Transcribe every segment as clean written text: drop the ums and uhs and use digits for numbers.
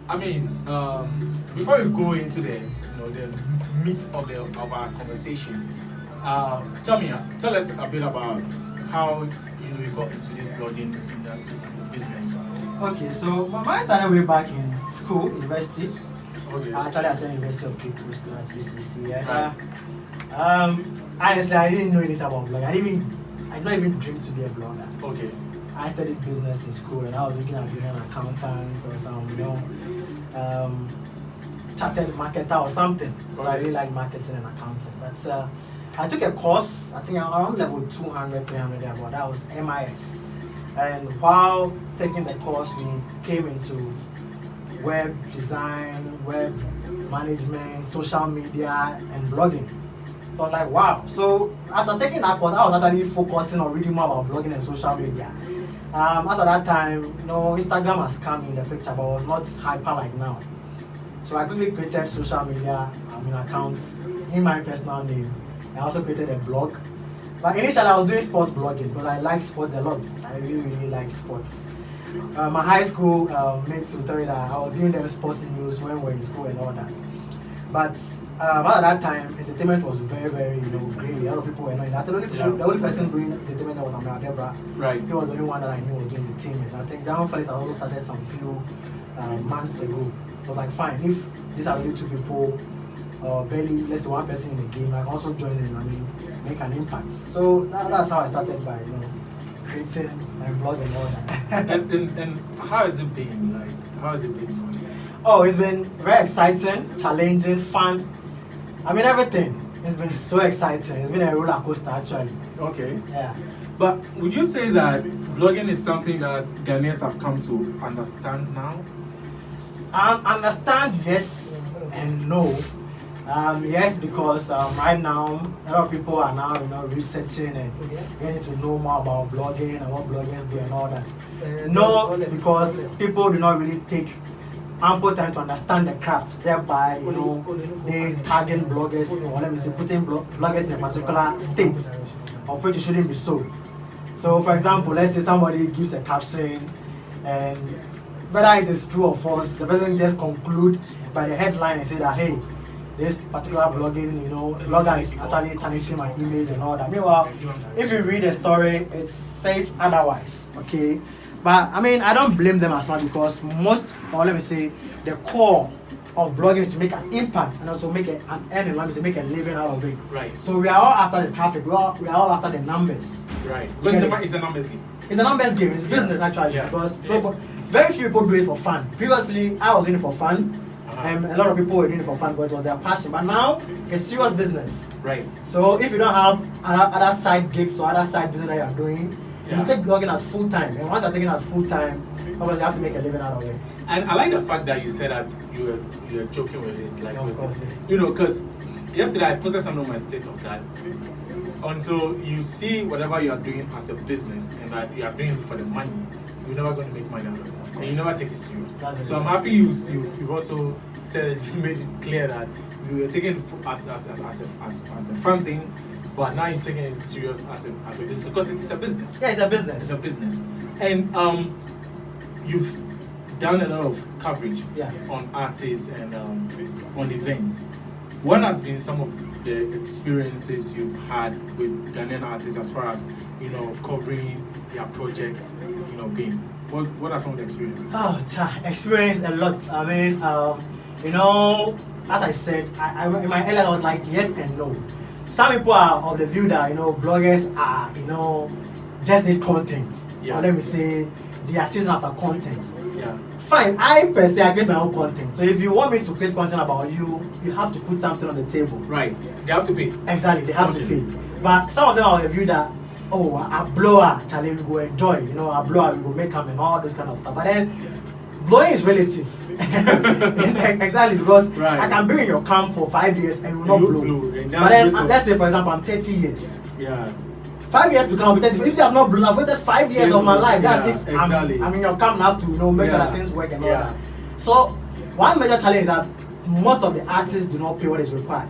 I mean, before we go into the meat of our conversation, tell us a bit about how you got into this blogging business. Okay, so mine started way back in school, university. Okay. I actually attended University of Cape Coast as GCC. Right. Honestly, I didn't know anything about blogging. I did not even dream to be a blogger. Okay. I studied business in school, and I was looking at being an accountant or some, chartered marketer or something. But I really like marketing and accounting. But I took a course, I think around level 200, 300, about that was MIS. And while taking the course, we came into web design, web management, social media, and blogging. So I was like, wow. So after taking that course, I was actually focusing on reading more about blogging and social media. After that time, Instagram has come in the picture, but was not hyper like now. So I quickly created social media accounts in my personal name. I also created a blog. But initially I was doing sports blogging because I like sports a lot. I really like sports. My high school mates will tell you that I was giving them sports news when we were in school and all that. But at that time, entertainment was very, very grey. A lot of people were knowing that. The only person doing entertainment was Debra. Right. He was the only one that I knew was doing entertainment. I think Diamond Felix also started some few months ago. I was like, fine, if these are really two people, barely less than one person in the game, I can also join in make an impact. So that's how I started by creating my blog and all that. and how has it been? How has it been for you? Oh, it's been very exciting, challenging, fun. Everything. It's been so exciting. It's been a roller coaster actually. Okay. Yeah. But would you say that blogging is something that Ghanaians have come to understand now? Understand, yes and no. Yes, because right now a lot of people are now researching and getting to know more about blogging and what bloggers do and all that. No, because people do not really take ample time to understand the craft, thereby they tagging bloggers, or let me say putting bloggers in a particular state of which it shouldn't be so. So for example, let's say somebody gives a caption and whether it is true or false, the person just conclude by the headline and say that hey, this particular blogging, blogger is actually tarnishing my image and all that. Meanwhile, if you read the story, it says otherwise, okay? But I don't blame them as much because the core of blogging is to make an impact and also make make a living out of it. Right. So we are all after the traffic, we are all after the numbers. Right. Because it's a numbers game. It's a numbers game, it's business actually, because very few people do it for fun. Previously, I was doing it for fun. And a lot of people were doing it for fun because it was their passion. But now, it's serious business. Right. So if you don't have other side gigs or other side business that you are doing, you take blogging as full time. And once you're taking it as full time, obviously you have to make a living out of it. And I like the fact that you said that you were joking with it. Because yesterday I posted something on my status that until you see whatever you are doing as a business and that you are doing it for the money, you're never going to make money out of it. And you never take it serious. So I'm happy you've also said, you made it clear that you were taking it as a fun thing, but now you're taking it serious as a business because it's a business. Yeah, it's a business. It's a business. And you've done a lot of coverage on artists and on events. What has been some of the experiences you've had with Ghanaian artists as far as covering their projects, being? What are some of the experiences? Experienced a lot. As I said, I in my head I was like yes and no. Some people are of the view that bloggers are just need content. Or let me say they are chasing after content. Yeah. Fine, I per se I create my own content. So if you want me to create content about you, you have to put something on the table. Right. They have to pay. Exactly, they have to pay. But some of them are of the view that a blower, Charlie, we go enjoy. A blower, we go make them and all those kind of stuff. But then blowing is relative. Exactly, because I can be in your camp for 5 years and will not blow. But then let's say for example I'm 30 years. Yeah. 5 years to come, I'll be 30. If you have not blown, I've waited 5 years of my life. That's if I'm in your camp now to make sure that things work and all that. So one major challenge is that most of the artists do not pay what is required.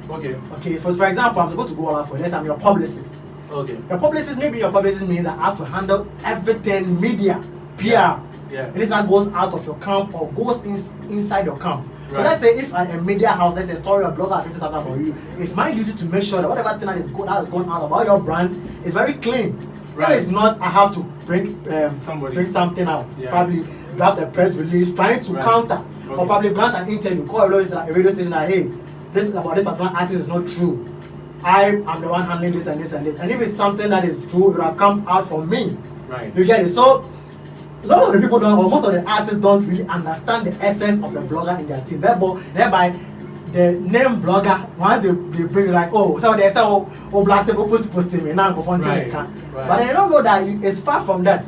Okay. For example, I'm supposed to go all out for this. I'm your publicist. Okay. Your publicist means that I have to handle everything, media, PR, anything that goes out of your camp or goes inside your camp. So Right. let's say if a media house, let's say story or blogger has written something about you, it's my duty to make sure that whatever thing that is good that has gone out about your brand is very clean. Right. That is not I have to bring something out. Yeah. Probably draft a press release trying to counter or probably grant an interview, call a radio station that hey, this about this particular artist is not true. I am the one handling this and this and this. And if it's something that is true, it will have come out from me. Right. You get it? So a lot of the people don't, or most of the artists don't really understand the essence of the blogger in their team. Thereby the name blogger, once they bring like, oh, so they say, oh, blast it, posting me, now go find Right. right. Right. But they don't know that it's far from that.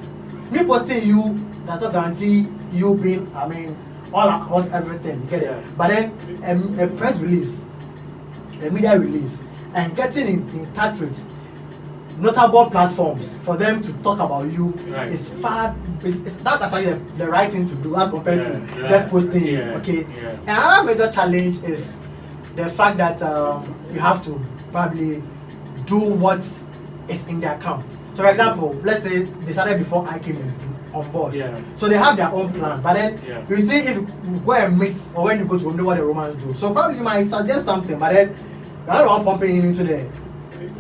Me posting you does not guarantee you being, all across everything. You get it? Yeah. But then a press release, a media release, and getting in touch with notable platforms for them to talk about you Right. is far. It's that's actually the right thing to do as compared to Yeah. just posting. Yeah. Okay. Yeah. Another major challenge is the fact that you have to probably do what is in their account. So, for example, let's say they started before I came on board. Yeah. So they have their own plan, but then Yeah. you see if you go and meet or when you go to know what the Romans do. So probably you might suggest something, but then you're not the one pumping into the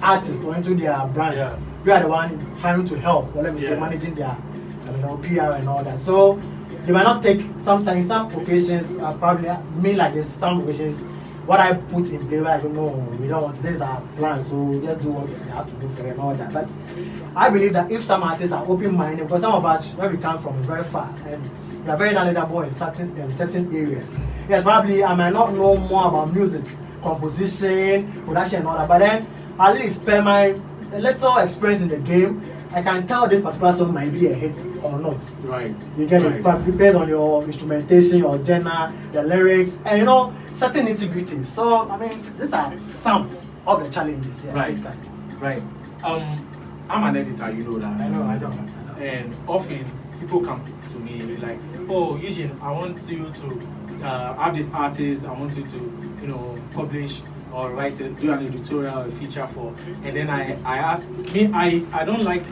artist or into their brand. Yeah. You are the one trying to help, or let me say Yeah. managing their PR and all that. So they might not take sometimes some occasions probably me like this, some occasions what I put in play where I go, no, we don't want this is our plan, so just do what we have to do for them and all that. But I believe that if some artists are open-minded, because some of us where we come from is very far and we are very knowledgeable in certain areas. Yes, probably I might not know more about music, composition, production and all that, but then at least spare my little experience in the game, I can tell this particular song might be a hit or not. Right. You get right. it, but based on your instrumentation, your genre, the lyrics, and certain nitty-gritty. So these are some of the challenges. Yeah, Right. this time. Right. I'm an editor, you know that. I know. And often people come to me like, oh, Eugene, I want you to have this artist, I want you to, publish or do an editorial or feature for, and then I ask I don't like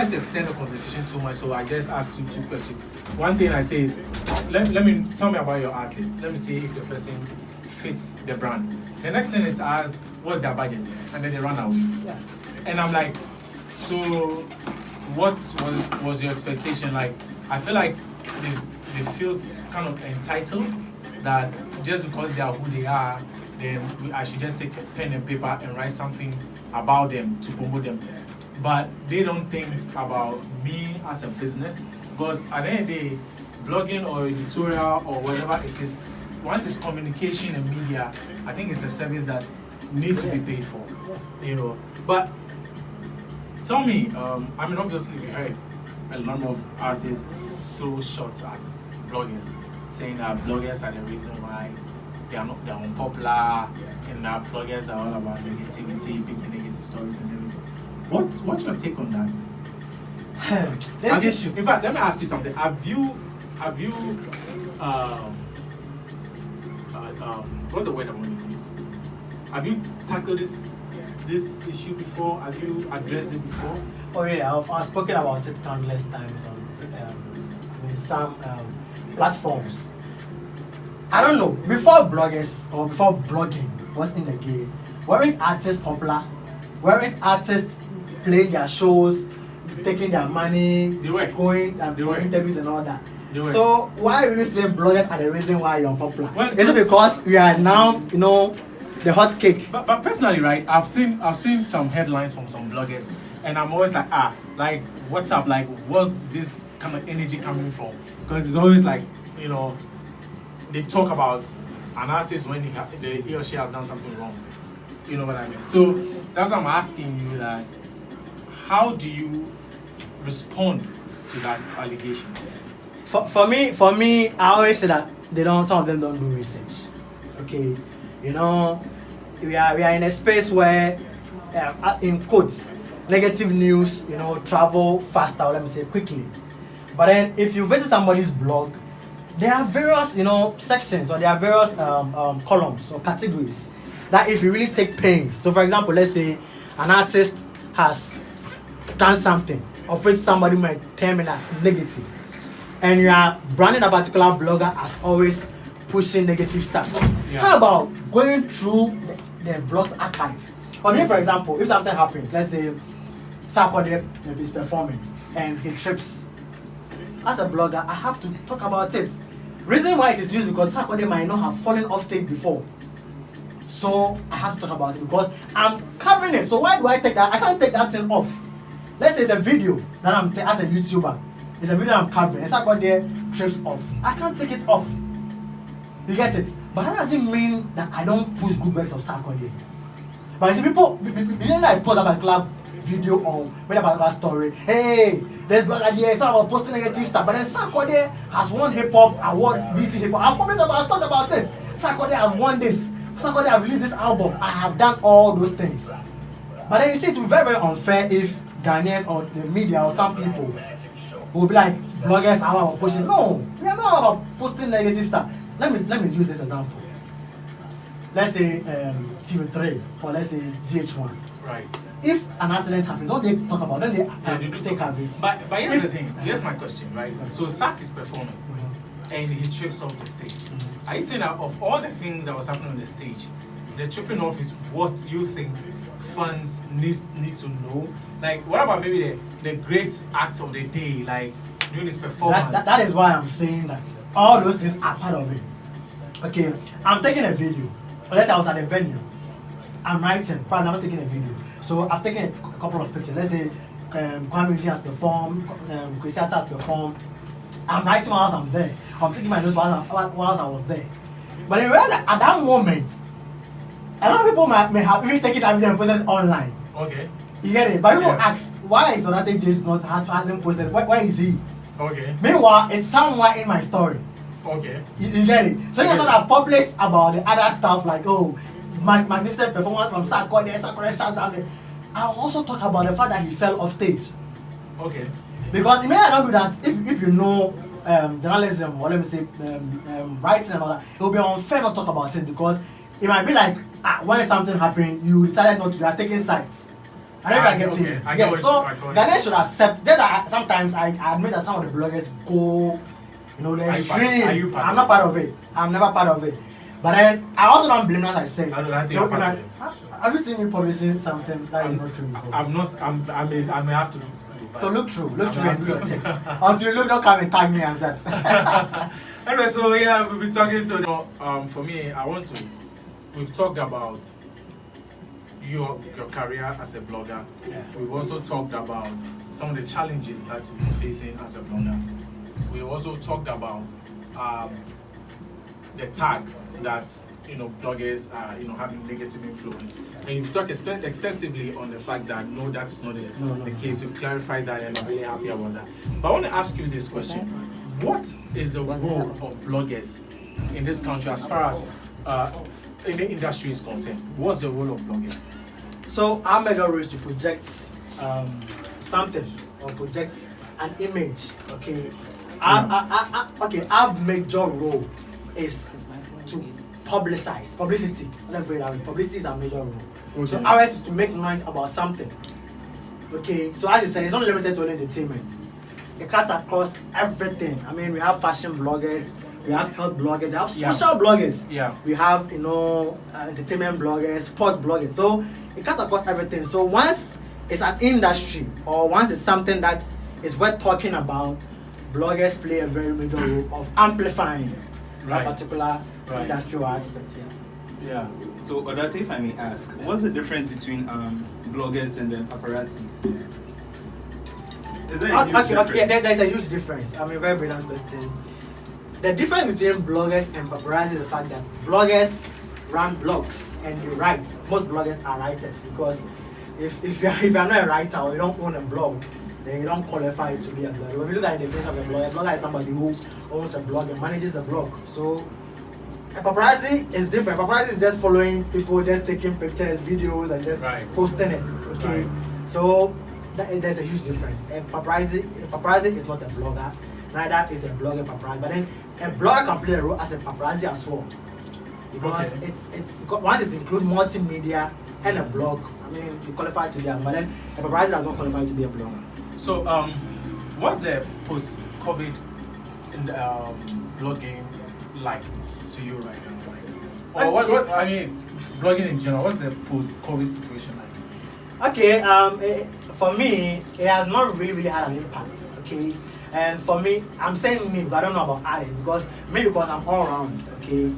to extend the conversation too much, so I just ask you two questions. One thing I say is, let me tell me about your artist. Let me see if the person fits the brand. The next thing is I ask, what's their budget? And then they run out. Yeah. And I'm like, so what was your expectation? Like, I feel like they feel kind of entitled that just because they are who they are, then I should just take a pen and paper and write something about them to promote them. But they don't think about me as a business, because at the end of the day, blogging or editorial or whatever it is, once it's communication and media, I think it's a service that needs to be paid for. But tell me, obviously we heard a lot of artists throw shots at bloggers, saying that bloggers are the reason why they're unpopular, and that bloggers are all about negativity, big negative stories and everything. What's your take on that? In fact, let me ask you something. Have you what's the word I want to use? Have you tackled this issue before? Have you addressed it before? Oh yeah, I've spoken about it countless times on some platforms. I don't know, before bloggers or before blogging was in the game, weren't artists popular? Weren't artists playing their shows, taking their money, going for interviews and all that? So why will you say bloggers are the reason why you're unpopular? Well, is it because we are now, the hot cake? But personally, right, I've seen some headlines from some bloggers, and I'm always like, what's up? Like, what's this kind of energy coming from? Because it's always like, they talk about an artist when he or she has done something wrong. You know what I mean? So that's why I'm asking you that. How do you respond to that allegation? For me, I always say that some of them don't do research. Okay, we are in a space where, in quotes, negative news, travel faster, or let me say quickly. But then, if you visit somebody's blog, there are various, sections, or there are various columns or categories that if you really take pains. So, for example, let's say an artist has done something, of which somebody might term it as negative, and you are branding a particular blogger as always pushing negative stuff. Yeah. How about going through the blog's archive? For me, for example, if something happens, let's say Sarkodie is performing and he trips. As a blogger, I have to talk about it. Reason why it is news because Sarkodie might not have fallen off stage before. So I have to talk about it because I'm covering it. So why do I take that? I can't take that thing off. Let's say it's a video that I'm as a YouTuber. It's a video I'm covering. And Sarkodie trips off. I can't take it off. You get it? But that doesn't mean that I don't push good works of Sarkodie. But you see, people, I post about club video or made about that story. Hey, there's blogger there, it's about posting negative stuff. But then Sarkodie has won hip hop award, BT hip hop. I've talked about it. Sarkodie has won this. Sarkodie has released this album. I have done all those things. But then you see, it will be very, very unfair if Ghanaians or the media or some people will be like, bloggers are about pushing. No, we are not about posting negative stuff. Let me use this example. Let's say TV3 or let's say GH1. Right. If an accident happens, don't they talk about it? Then they take coverage. But here's the thing. Here's my question, right? So Sark is performing and he trips off the stage. Are you saying that of all the things that was happening on the stage, the tripping off is what you think fans need to know? Like, what about maybe the great acts of the day, like doing this performance? That is why I'm saying that all those things are part of it. Okay, I'm taking a video. Let's say I was at a venue. I'm writing, but I'm not taking a video. So I've taken a couple of pictures. Let's say Kwame has performed, Christiata has performed. I'm writing whilst I'm there. I'm taking my notes whilst I was there. But then at that moment, a lot of people may have even taken that video and posted it online. Okay. You get it? But people ask, why is OdarteyGH hasn't posted? Where is he? Okay. Meanwhile, it's somewhere in my story. Okay. You get it? So that's what I've published about the other stuff like, oh, magnificent performance from Sarkodie shut down there. I'll also talk about the fact that he fell off stage. Okay. Because it may not do that if you know journalism or let me say writing and all that, it will be unfair not to talk about it because it might be like when something happened, you decided not to, you are taking sides. I don't know if I get it. Yes, so Ghanaians should accept that. Sometimes I admit that some of the bloggers go, the extreme. I'm not part of it. I'm never part of it. But then I also don't blame, as I said. Have you seen me publishing something that is not true before? I may have to look. So look through and do your checks. Until you look, don't come and tag me as that. Anyway, so yeah, we've been talking to for me, we've talked about your career as a blogger. Yeah. We've also talked about some of the challenges that you've been facing as a blogger. We also talked about the tag that bloggers are having negative influence, and you've talked extensively on the fact that no, that is not the case. You've clarified that, and I'm really happy about that. But I want to ask you this question: what is the role of bloggers in this country as far as in the industry is concerned? What's the role of bloggers? So our major role is to project something or project an image. Okay. Our major role is to publicity. Let me put it that way. Publicity is our major role. Okay. So ours is to make noise about something. Okay, so as you said, it's not limited to entertainment. It cuts across everything. I mean, we have fashion bloggers, we have health bloggers, we have social bloggers. Yeah. We have entertainment bloggers, sports bloggers. So it cuts across everything. So once it's an industry or once it's something that is worth talking about, bloggers play a very major role of amplifying that particular industrial aspect. Yeah. So Odarte, if I may ask, what's the difference between bloggers and then paparazzis? Is there a huge difference? Okay, there's a huge difference. I mean, very brilliant question. The difference between bloggers and paparazzi is the fact that bloggers run blogs and they write. Most bloggers are writers because if you're not a writer or you don't own a blog, then you don't qualify to be a blogger. When you look at the definition of a blogger is somebody who owns a blog and manages a blog. So a paparazzi is different. Paparazzi is just following people, just taking pictures, videos, and just posting it. Okay, so there's a huge difference. A paparazzi is not a blogger. Neither is a blogger paparazzi. But then a blogger can play a role as a paparazzi as well. because Okay. once it's include multimedia and a blog, I mean you qualify to be but then a paparazzi does not qualify to be a blogger. So what's the post-COVID in the, blogging like to you right now? Like, or what I mean, blogging in general. What's the post-COVID situation like? Okay, for me, it has not really had an impact. Okay, and for me, I'm saying me, but I don't know about others because I'm all around. Okay,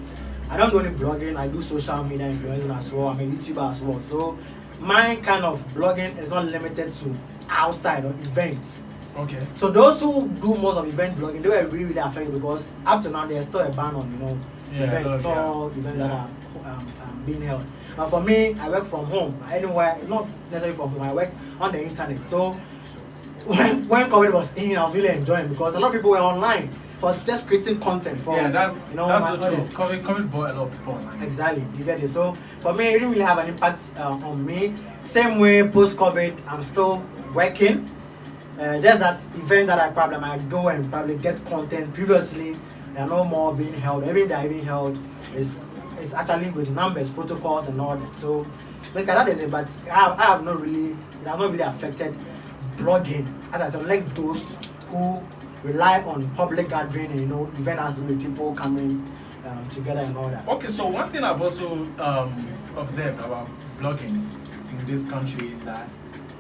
I don't do any blogging. I do social media influencing as well. I'm a YouTuber as well. So my kind of blogging is not limited to outside or events. Okay. So those who do most of event blogging, they were really affected because up to now there's still a ban on events that are being held. But for me, I work from home anywhere, not necessarily from home. I work on the internet. So when COVID was in, I was really enjoying because a lot of people were online. So I was just creating content for that's so true. audience. COVID brought a lot of people online. Exactly, you get it. So for me, it didn't really have an impact on me. Same way post-COVID, I'm still working. Just that event that I go and probably get content. Previously, they are no more being held. Everything they are being held is actually with numbers, protocols, and all that. So that is it. But it has not really affected blogging. As I said, unless those who rely on public gathering and event has to do with people coming together and all that. Okay, so one thing I've also observed about blogging in this country is that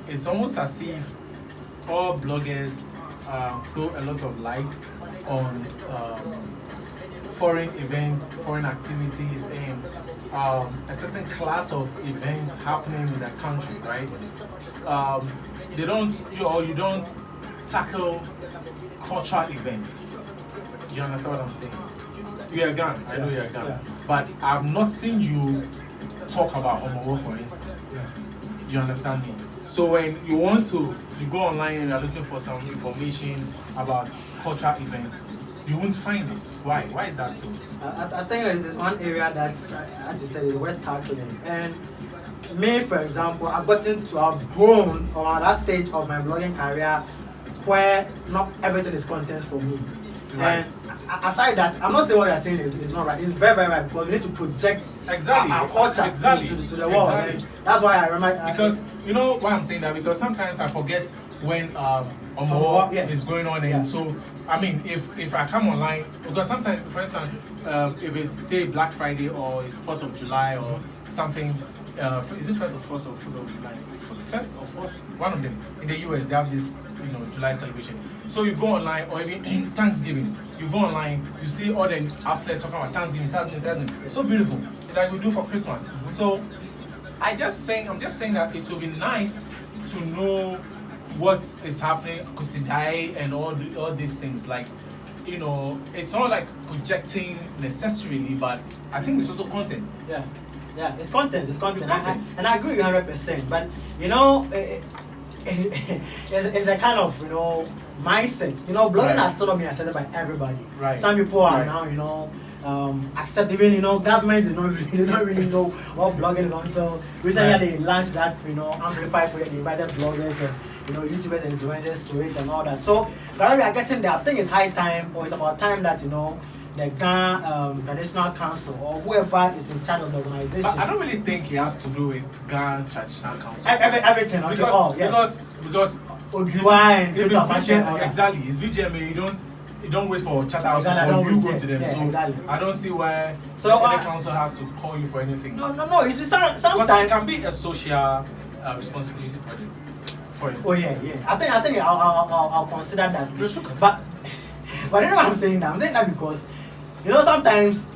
it's almost as if all bloggers throw a lot of light on foreign events, foreign activities, and a certain class of events happening in the country, right? You don't tackle cultural events. You understand what I'm saying? You're a gun. I know you're a gun. Yeah. But I've not seen you talk about Omowo, for instance. Yeah. You understand me? So when you go online and you're looking for some information about cultural events, you won't find it. Why? Why is that so? I think there's one area that, as you said, is worth tackling. And me, for example, I've grown at that stage of my blogging career where not everything is content for me. Right. And aside that, I'm not saying what you're saying is not right. It's very, very right because we need to project our culture to the world. And that's why I remember. Because you know why I'm saying that? Because sometimes I forget when Omowo is going on, and so I mean, if I come online, because sometimes, for instance, if it's say Black Friday or it's 4th of July or something, is it 1st or 4th of July? 1st or 4th, one of them. In the US, they have this July celebration. So you go online, or even Thanksgiving, you go online, you see all the outlets talking about Thanksgiving. It's so beautiful. It's like we do for Christmas. So I'm just saying that it will be nice to know what is happening, Kusidai and all these things. Like, it's not like projecting necessarily, but I think it's also content. Yeah, it's content. And I agree 100%. But it's a kind of mindset. Blogging has still not been accepted by everybody. Right. Some people are now accept even government they don't really know what blogging is until recently they launched that amplified project. They invited bloggers and YouTubers and influencers to it and all that. So whenever we are getting there, I think it's high time, or it's about time that the Ghana Traditional Council or whoever is in charge of the organization. But I don't really think it has to do with Ghana Traditional Council. Everything, okay. Because Oduai if it's VGMA, exactly, it's VGMA, you don't wait for Charterhouse or you go to them. So exactly. I don't see why any council has to call you for anything. No. You see, sometimes it can be a social responsibility project, for instance. Oh yeah. I think I'll consider that. But you know what I'm saying that? I'm saying that because sometimes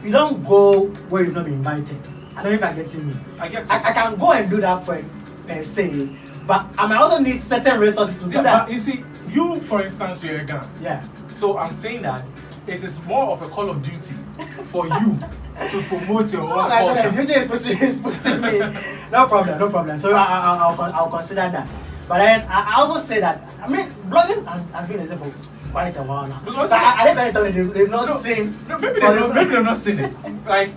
you don't go where you've not been invited. I don't know if I'm getting me. I get you. I can go and do that for per se, but I might also need certain resources to do that. But you see, you for instance, you're a gun. Yeah. So I'm saying that it is more of a call of duty for you to promote your own culture. You just putting me. No problem. So I'll consider that. But then I also say that blogging has been a for quite a while now. Because I didn't tell you they've not seen. No, maybe they've not seen it. Like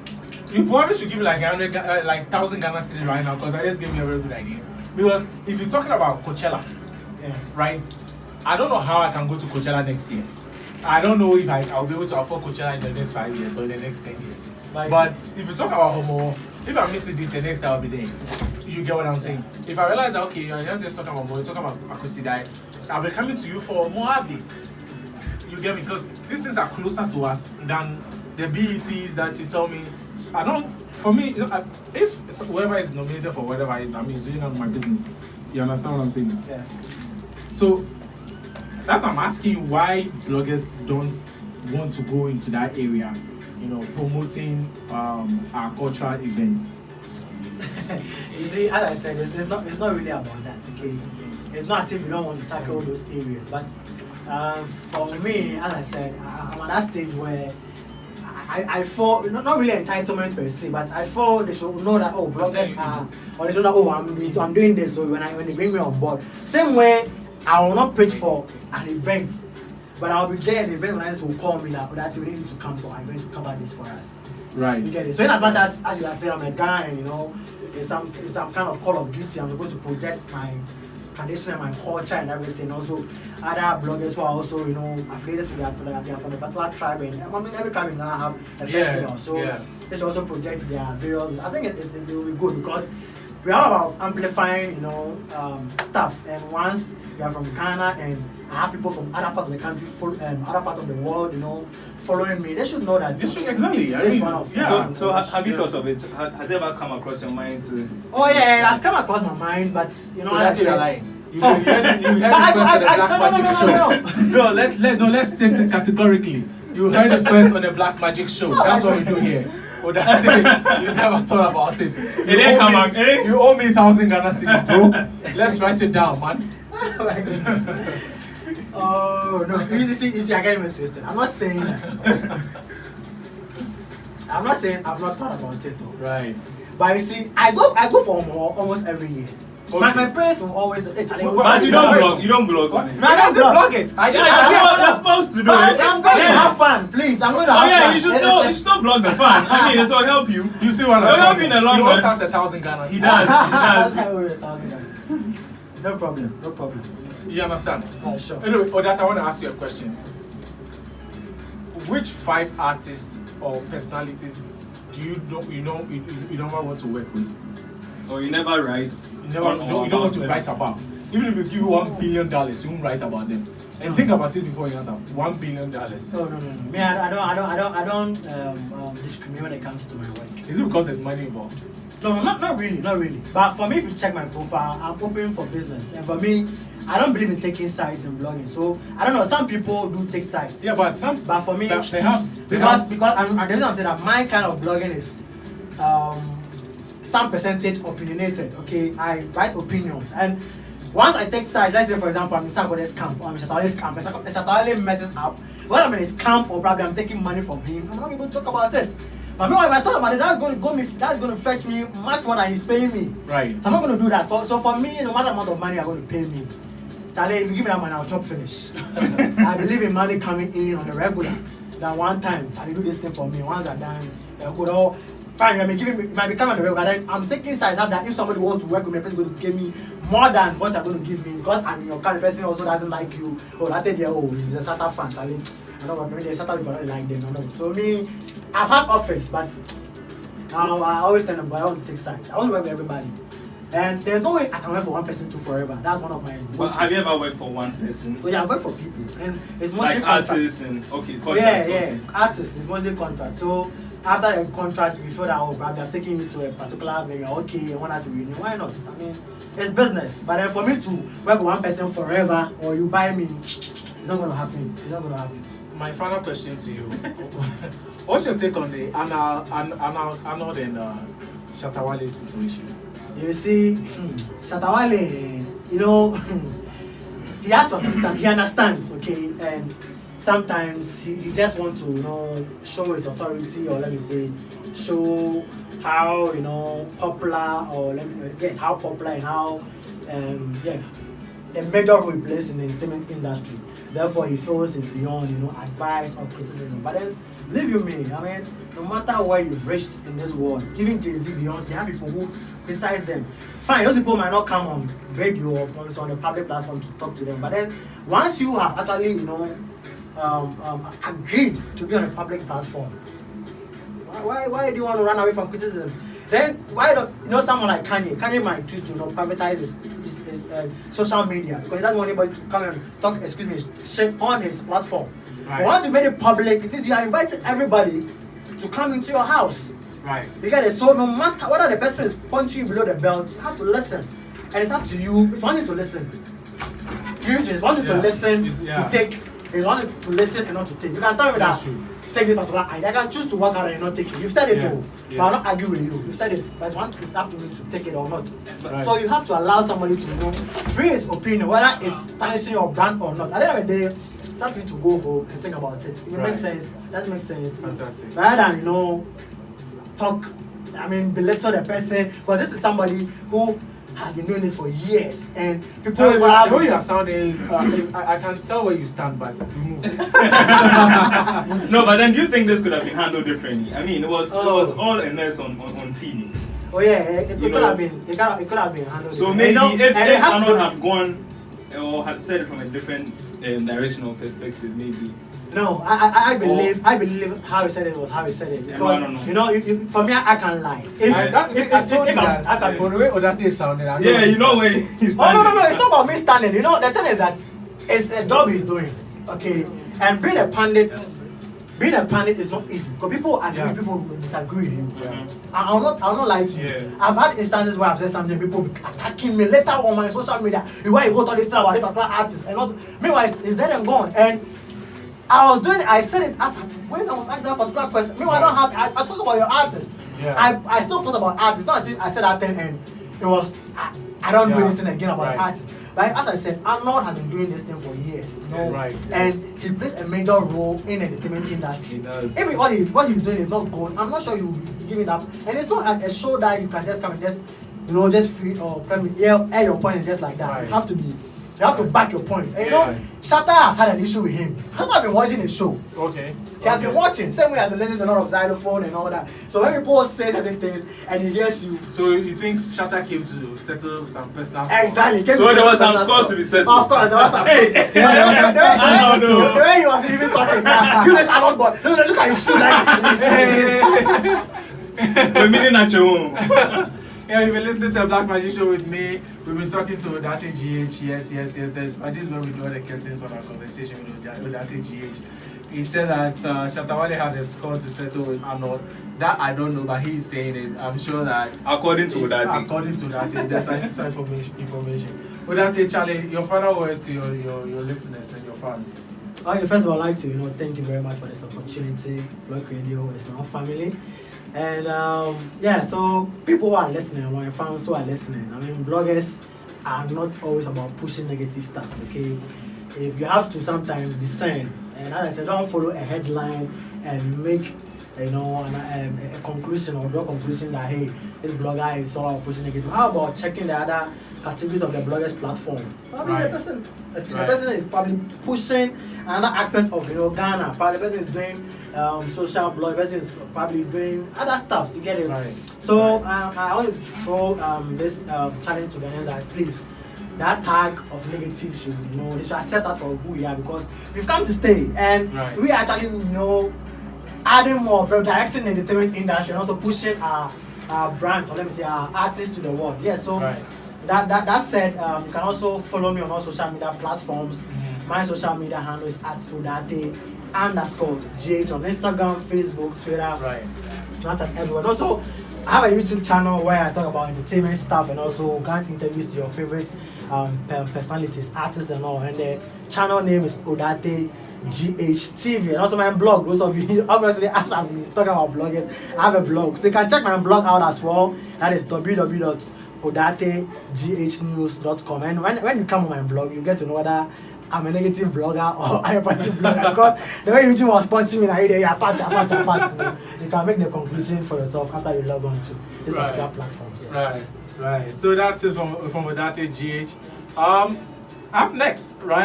you probably should give me like 1,000 Ghana cedis right now, because I just gave me a very good idea. Because if you're talking about Coachella, right? I don't know how I can go to Coachella next year. I don't know if I'll be able to afford Coachella in the next 5 years or in the next 10 years. But if you talk about homo, if I'm missing this, the next time I'll be there. You get what I'm saying? If I realize that, okay, you're not just talking about more, you're talking about Akosidai, I'll be coming to you for more updates. You get me? Because these things are closer to us than the BETs that you tell me. I don't, for me, if whoever is nominated for whatever it is, I mean, it's really not my business. You understand what I'm saying? Yeah. So, that's why I'm asking you why bloggers don't want to go into that area, you know, promoting our cultural events. You see, as I said, it's not really about that, okay? It's not as if you don't want to tackle those areas, but for me, as I said, I'm at that stage where I feel not really entitlement per se, but I feel they should know that bloggers are, or they should know that I'm doing this. So when they bring me on board, same way I will not pitch for an event, but I'll be there. The event organizers will call me that we need to come for an event to cover this for us. Right. You get it. So in as much as you are saying I'm a guy, and, you know, it's some kind of call of duty. I'm supposed to project my tradition and my culture and everything. Also, other bloggers who are also, you know, affiliated to they are from a particular tribe, and I mean every tribe in Ghana have a festival. So they should also project their various. I think it will be good because we're all about amplifying, you know, stuff. And once you are from Ghana and I have people from other parts of the country, other parts of the world, you know, following me, they should know that. Exactly. I mean, So have you thought of it? Has it ever come across your mind to? Oh yeah, it has come across my mind, but you know, that's you're lying. You heard it first on the Black Magic Show. Let's state it categorically. You heard it first on the Black Magic Show. That's what we do here. Oh, that thing, you never thought about it. You owe me 1,000 Ghana cedis, bro. Let's write it down, man. Oh no! You see, I get me twisted. I'm not saying that. I'm not saying I've not thought about it, though. Right. But you see, I go for more almost every year. Okay. My parents will always. But you don't blog. You don't blog on it. No, I don't blog it. You're supposed to do it. I'm going to have fun, please. I'm going to have fun. You should still blog the fun. I mean, it will help you. You see what I'm saying? It'll help you in the long run. He always has 1,000 Ghana. He does. No problem. You understand? Sure. Anyway, Odat, I want to ask you a question. Which 5 artists or personalities do you don't want to work with? Or you never write? You don't want to write about. Even if you give you $1 billion, you won't write about them. And think about it before you answer. $1 billion. No. Me, I don't discriminate when it comes to my work. Is it because there's money involved? No, not really. But for me, if you check my profile, I'm open for business. And for me, I don't believe in taking sides in blogging. So I don't know. Some people do take sides. Yeah, but for me, perhaps because the reason I'm saying that my kind of blogging is some percentage opinionated. Okay, I write opinions, and once I take sides, let's say for example I'm in somebody's camp or I'm in Shatawale's camp, and Shatawale messes up. When I'm in his camp or probably I'm taking money from him, I'm not able to talk about it. But meanwhile, if I talk about it, that's going to fetch me much more than he's paying me. Right. So I'm not going to do that. So for me, no matter the amount of money you're going to pay me, Charlie, if you give me that money, I'll chop finish. I believe in money coming in on a regular than one time. And you do this thing for me. Once I'm done, they'll go, fine, it might be coming on the regular. Then I'm taking sides out that if somebody wants to work with me, the person is going to give me more than what you're going to give me. Because I'm in your car, the person also doesn't like you. Oh, that day, he's a Shatter fan, Charlie. I don't know, maybe the Shatter people don't like them. So me, I've had offers, but I always tell them, but I want to take sides. I want to work with everybody. And there's no way I can work for one person too forever. That's one of my motives. But have you ever worked for one person? Oh yeah, I've worked for people. And it's mostly like artists and contracts. Yeah. Artists, it's mostly contracts. So after the contract, we feel that probably I'm taking you to a particular venue. Okay, I want us to renew. Why not? I mean, it's business. But then for me to work with one person forever or you buy me, it's not gonna happen. My final question to you. What's your take on the Arnold and Shatawale situation? You see, Shatawale, you know, he has to understand. He understands, okay? And sometimes he just wants to, you know, show his authority, or let me say, show how, you know, popular, or how popular and how, the major role he plays in the entertainment industry. Therefore, he feels it's beyond, you know, advice or criticism. But then, believe you me, I mean, no matter where you've reached in this world, even Jay-Z, Beyonce, you have people who criticize them. Fine, those people might not come on radio or on a public platform to talk to them. But then, once you have actually, you know, agreed to be on a public platform. Why do you want to run away from criticism? Then why don't someone like Kanye? Kanye might choose to privatize his social media because he doesn't want anybody to come and talk, shit on his platform. Right. But once you made it public, it means you are inviting everybody to come into your house. Right. You get it? So no matter whether the person is punching you below the belt, you have to listen. And it's up to you. It's one thing to listen. It's one thing to listen, to take. It's one thing to listen and not to take. You can tell me that. Take this particular idea. I can choose to work out and not take it. You've said it too. But I'll not argue with you. You've said it. But it's up to me to take it or not. Right. So you have to allow somebody to know, free his opinion, whether it's tarnishing your brand or not. At the end of the day, it's up to you to go home and think about it. If it makes sense, that makes sense. Fantastic. Rather than belittle the person, because this is somebody who has been doing this for years, and people The love way you sound is, I can tell where you stand, but you move. No, but then do you think this could have been handled differently? I mean, it was all a mess on TV. Oh yeah, it could have been handled. So maybe if Arnold had gone or had said it from a different directional perspective, maybe. No, I believe how he said it was how he said it. Because for me, I can't lie. I told you that for the way Odartey is sounding. Where he's standing. Oh no, it's not about me standing. The thing is that it's a job he's doing. Okay, and being a pundit is not easy because people agree, people disagree with you. Yeah. I'll not lie to you. Yeah. I've had instances where I've said something, people be attacking me later on my social media. Why you go to this stuff about this particular artist and not? Meanwhile, it's dead and gone. And I said it as when I was asked that particular question. Meanwhile, I talk about your artist. Yeah. I still talk about artists. Not as if I said that thing and it was I don't do anything again about the artist. Like as I said, Arnold has been doing this thing for years. And he plays a major role in the entertainment industry. He does. If what he's doing is not good, I'm not sure you will give it up. And it's not a show that you can just come and just free or air your point and just like that. Right. You have to back your points. And Shatta has had an issue with him. Shatta has been watching his show. Okay. He has been watching. Same way I've been listening to a lot of xylophone and all that. So when people say certain things and he hears you. So you think Shatta came to settle some personal stuff? Exactly. So there was some scores to be settled. Of course, there was some. The way he was even talking. You just are not God. Look at his shoe like We're meeting at your home. Yeah, you've been listening to a Black Magic Show with me. We've been talking to OdarteyGH. Yes. But this is where we draw the curtains on our conversation with OdarteyGH. He said that Shatta Wale had a score to settle with Arnold. That I don't know, but he's saying it. I'm sure that according to Odartey, there's inside information. Odartey, Charlie, your final words to your listeners and your fans. Okay, first of all, I'd like to thank you very much for this opportunity. Block Radio is our family. And so people who are listening, my fans who are listening, bloggers are not always about pushing negative stuff, okay? If you have to sometimes discern, and as I said, don't follow a headline and make a conclusion or draw a conclusion that hey, this blogger is all pushing negative. How about checking the other categories of the blogger's platform? Probably the person is probably pushing another aspect of Ghana. Probably the person is doing social blog, the person is probably doing other stuff to get it. Right. So I want to throw this challenge to Ghanaians that please, that tag of negative should they should accept that for who we are, because we've come to stay and we actually adding more, directing the entertainment industry and also pushing our brands, or let me say our artists to the world. Yeah, so that said, you can also follow me on all social media platforms. Mm-hmm. My social media handle is @OdarteyGH on Instagram, Facebook, Twitter, Snapchat, everywhere. And also, I have a YouTube channel where I talk about entertainment stuff and also grant interviews to your favorite personalities, artists and all. And the channel name is OdarteyGH TV. And also my blog, those of you, obviously, as I've been talking about blogging, I have a blog. So you can check my blog out as well. That is www.OdarteyGHnews.com. And when you come on my blog, you get to know whether I'm a negative blogger or I'm a positive blogger, because the way YouTube was punching me, you can make the conclusion for yourself after you log on to this particular platform. Right. So that's it from OdarteyGH. Up next, right?